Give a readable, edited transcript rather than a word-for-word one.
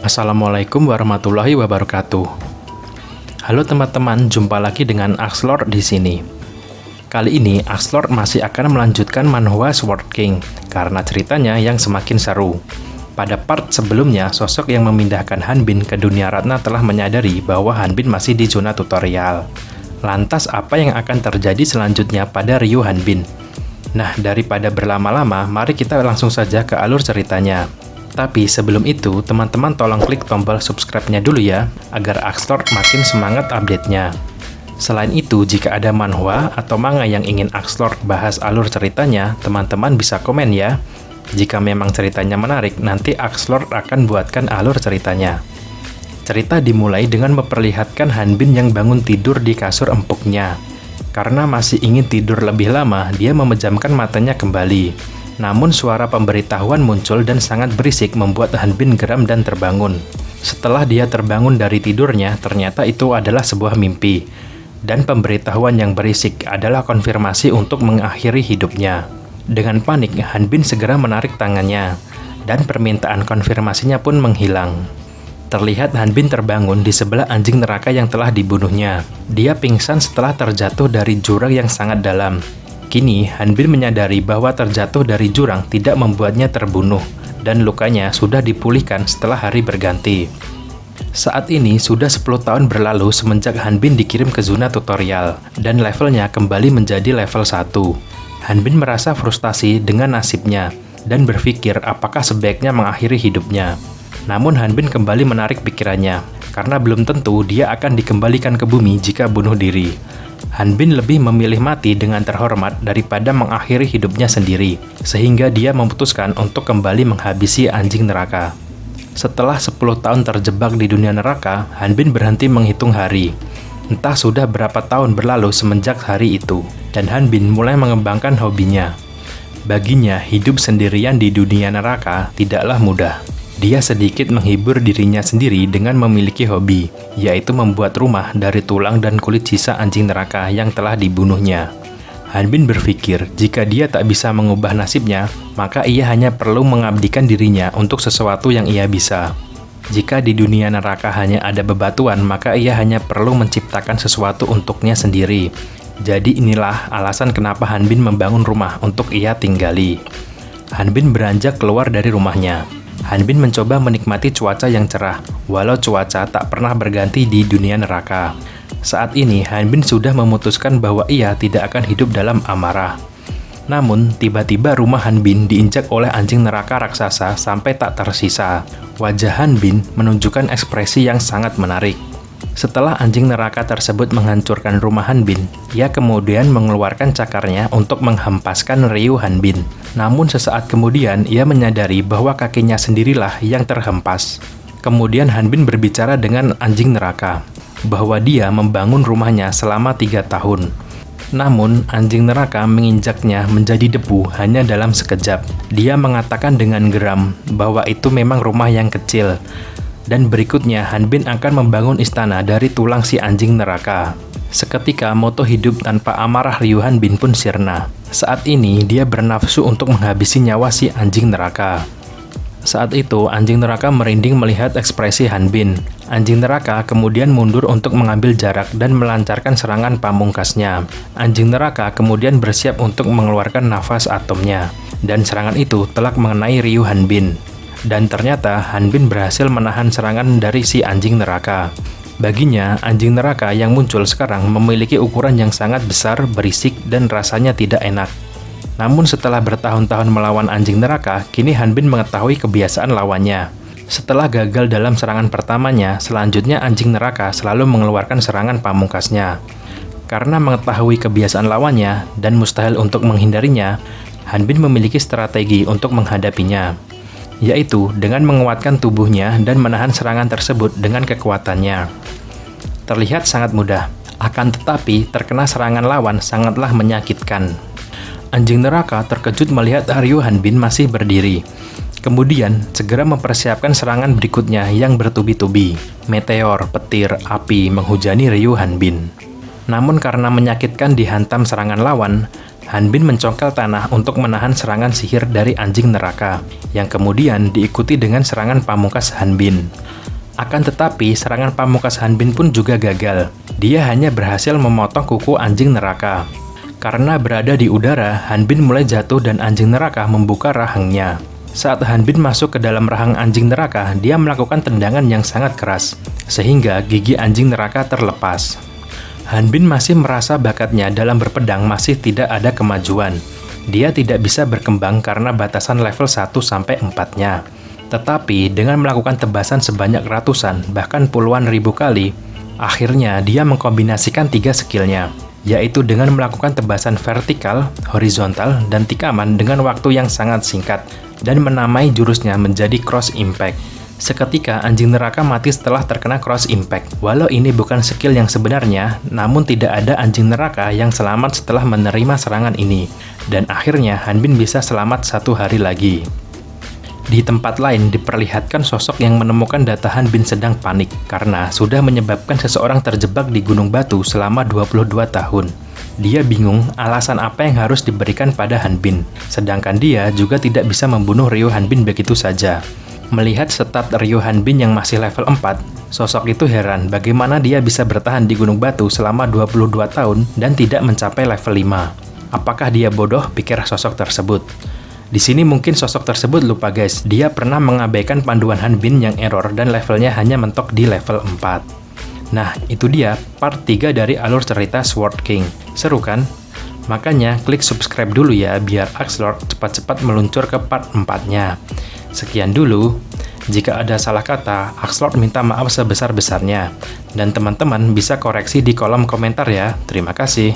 Assalamualaikum warahmatullahi wabarakatuh. Halo teman-teman, jumpa lagi dengan Axelord di sini. Kali ini Axelord masih akan melanjutkan manhwa Sword King karena ceritanya yang semakin seru. Pada part sebelumnya, sosok yang memindahkan Hanbin ke dunia Ratna telah menyadari bahwa Hanbin masih di zona tutorial. Lantas apa yang akan terjadi selanjutnya pada Ryu Hanbin? Nah, daripada berlama-lama, mari kita langsung saja ke alur ceritanya. Tapi sebelum itu, teman-teman tolong klik tombol subscribe-nya dulu ya, agar Axelord makin semangat update-nya. Selain itu, jika ada manhwa atau manga yang ingin Axelord bahas alur ceritanya, teman-teman bisa komen ya. Jika memang ceritanya menarik, nanti Axelord akan buatkan alur ceritanya. Cerita dimulai dengan memperlihatkan Hanbin yang bangun tidur di kasur empuknya. Karena masih ingin tidur lebih lama, dia memejamkan matanya kembali. Namun suara pemberitahuan muncul dan sangat berisik membuat Hanbin geram dan terbangun. Setelah dia terbangun dari tidurnya, ternyata itu adalah sebuah mimpi. Dan pemberitahuan yang berisik adalah konfirmasi untuk mengakhiri hidupnya. Dengan panik, Hanbin segera menarik tangannya. Dan permintaan konfirmasinya pun menghilang. Terlihat Hanbin terbangun di sebelah anjing neraka yang telah dibunuhnya. Dia pingsan setelah terjatuh dari jurang yang sangat dalam. Kini, Hanbin menyadari bahwa terjatuh dari jurang tidak membuatnya terbunuh, dan lukanya sudah dipulihkan setelah hari berganti. Saat ini, sudah 10 tahun berlalu semenjak Hanbin dikirim ke zona tutorial, dan levelnya kembali menjadi level 1. Hanbin merasa frustasi dengan nasibnya, dan berpikir apakah sebaiknya mengakhiri hidupnya. Namun Hanbin kembali menarik pikirannya, karena belum tentu dia akan dikembalikan ke bumi jika bunuh diri. Hanbin lebih memilih mati dengan terhormat daripada mengakhiri hidupnya sendiri, sehingga dia memutuskan untuk kembali menghabisi anjing neraka. Setelah 10 tahun terjebak di dunia neraka, Hanbin berhenti menghitung hari. Entah sudah berapa tahun berlalu semenjak hari itu, dan Hanbin mulai mengembangkan hobinya. Baginya, hidup sendirian di dunia neraka tidaklah mudah. Dia sedikit menghibur dirinya sendiri dengan memiliki hobi, yaitu membuat rumah dari tulang dan kulit sisa anjing neraka yang telah dibunuhnya. Hanbin berpikir, jika dia tak bisa mengubah nasibnya, maka ia hanya perlu mengabdikan dirinya untuk sesuatu yang ia bisa. Jika di dunia neraka hanya ada bebatuan, maka ia hanya perlu menciptakan sesuatu untuknya sendiri. Jadi inilah alasan kenapa Hanbin membangun rumah untuk ia tinggali. Hanbin beranjak keluar dari rumahnya. Hanbin mencoba menikmati cuaca yang cerah, walau cuaca tak pernah berganti di dunia neraka. Saat ini, Hanbin sudah memutuskan bahwa ia tidak akan hidup dalam amarah. Namun, tiba-tiba rumah Hanbin diinjak oleh anjing neraka raksasa sampai tak tersisa. Wajah Hanbin menunjukkan ekspresi yang sangat menarik. Setelah anjing neraka tersebut menghancurkan rumah Hanbin, ia kemudian mengeluarkan cakarnya untuk menghempaskan Ryu Hanbin. Namun sesaat kemudian, ia menyadari bahwa kakinya sendirilah yang terhempas. Kemudian Hanbin berbicara dengan anjing neraka, bahwa dia membangun rumahnya selama 3 tahun. Namun, anjing neraka menginjaknya menjadi debu hanya dalam sekejap. Dia mengatakan dengan geram bahwa itu memang rumah yang kecil. Dan berikutnya, Hanbin akan membangun istana dari tulang si anjing neraka. Seketika, moto hidup tanpa amarah Ryu Hanbin pun sirna. Saat ini, dia bernafsu untuk menghabisi nyawa si anjing neraka. Saat itu, anjing neraka merinding melihat ekspresi Hanbin. Anjing neraka kemudian mundur untuk mengambil jarak dan melancarkan serangan pamungkasnya. Anjing neraka kemudian bersiap untuk mengeluarkan nafas atomnya. Dan serangan itu telak mengenai Ryu Hanbin. Dan ternyata Hanbin berhasil menahan serangan dari si anjing neraka. Baginya, anjing neraka yang muncul sekarang memiliki ukuran yang sangat besar, berisik, dan rasanya tidak enak. Namun setelah bertahun-tahun melawan anjing neraka, kini Hanbin mengetahui kebiasaan lawannya. Setelah gagal dalam serangan pertamanya, selanjutnya anjing neraka selalu mengeluarkan serangan pamungkasnya. Karena mengetahui kebiasaan lawannya dan mustahil untuk menghindarinya, Hanbin memiliki strategi untuk menghadapinya, yaitu dengan menguatkan tubuhnya dan menahan serangan tersebut dengan kekuatannya. Terlihat sangat mudah, akan tetapi terkena serangan lawan sangatlah menyakitkan. Anjing neraka terkejut melihat Ryu Hanbin masih berdiri. Kemudian, segera mempersiapkan serangan berikutnya yang bertubi-tubi. Meteor, petir, api menghujani Ryu Hanbin. Namun karena menyakitkan dihantam serangan lawan, Hanbin mencongkel tanah untuk menahan serangan sihir dari anjing neraka, yang kemudian diikuti dengan serangan pamungkas Hanbin. Akan tetapi, serangan pamungkas Hanbin pun juga gagal. Dia hanya berhasil memotong kuku anjing neraka. Karena berada di udara, Hanbin mulai jatuh dan anjing neraka membuka rahangnya. Saat Hanbin masuk ke dalam rahang anjing neraka, dia melakukan tendangan yang sangat keras, sehingga gigi anjing neraka terlepas. Hanbin masih merasa bakatnya dalam berpedang masih tidak ada kemajuan. Dia tidak bisa berkembang karena batasan level 1-4-nya. Tetapi dengan melakukan tebasan sebanyak ratusan, bahkan puluhan ribu kali, akhirnya dia mengkombinasikan 3 skillnya, yaitu dengan melakukan tebasan vertikal, horizontal, dan tikaman dengan waktu yang sangat singkat, dan menamai jurusnya menjadi cross impact. Seketika anjing neraka mati setelah terkena cross impact. Walau ini bukan skill yang sebenarnya, namun tidak ada anjing neraka yang selamat setelah menerima serangan ini, dan akhirnya Hanbin bisa selamat 1 hari lagi. Di tempat lain diperlihatkan sosok yang menemukan data Hanbin sedang panik karena sudah menyebabkan seseorang terjebak di gunung batu selama 22 tahun. Dia bingung alasan apa yang harus diberikan pada Hanbin, sedangkan dia juga tidak bisa membunuh Ryo Hanbin begitu saja. Melihat stat Ryo Hanbin yang masih level 4, sosok itu heran bagaimana dia bisa bertahan di gunung batu selama 22 tahun dan tidak mencapai level 5. Apakah dia bodoh, pikir sosok tersebut. Di sini mungkin sosok tersebut lupa guys, dia pernah mengabaikan panduan Hanbin yang error dan levelnya hanya mentok di level 4. Nah, itu dia part 3 dari alur cerita Sword King. Seru kan? Makanya klik subscribe dulu ya biar Axelord cepat-cepat meluncur ke part 4-nya. Sekian dulu. Jika ada salah kata, Axelord minta maaf sebesar-besarnya. Dan teman-teman bisa koreksi di kolom komentar ya. Terima kasih.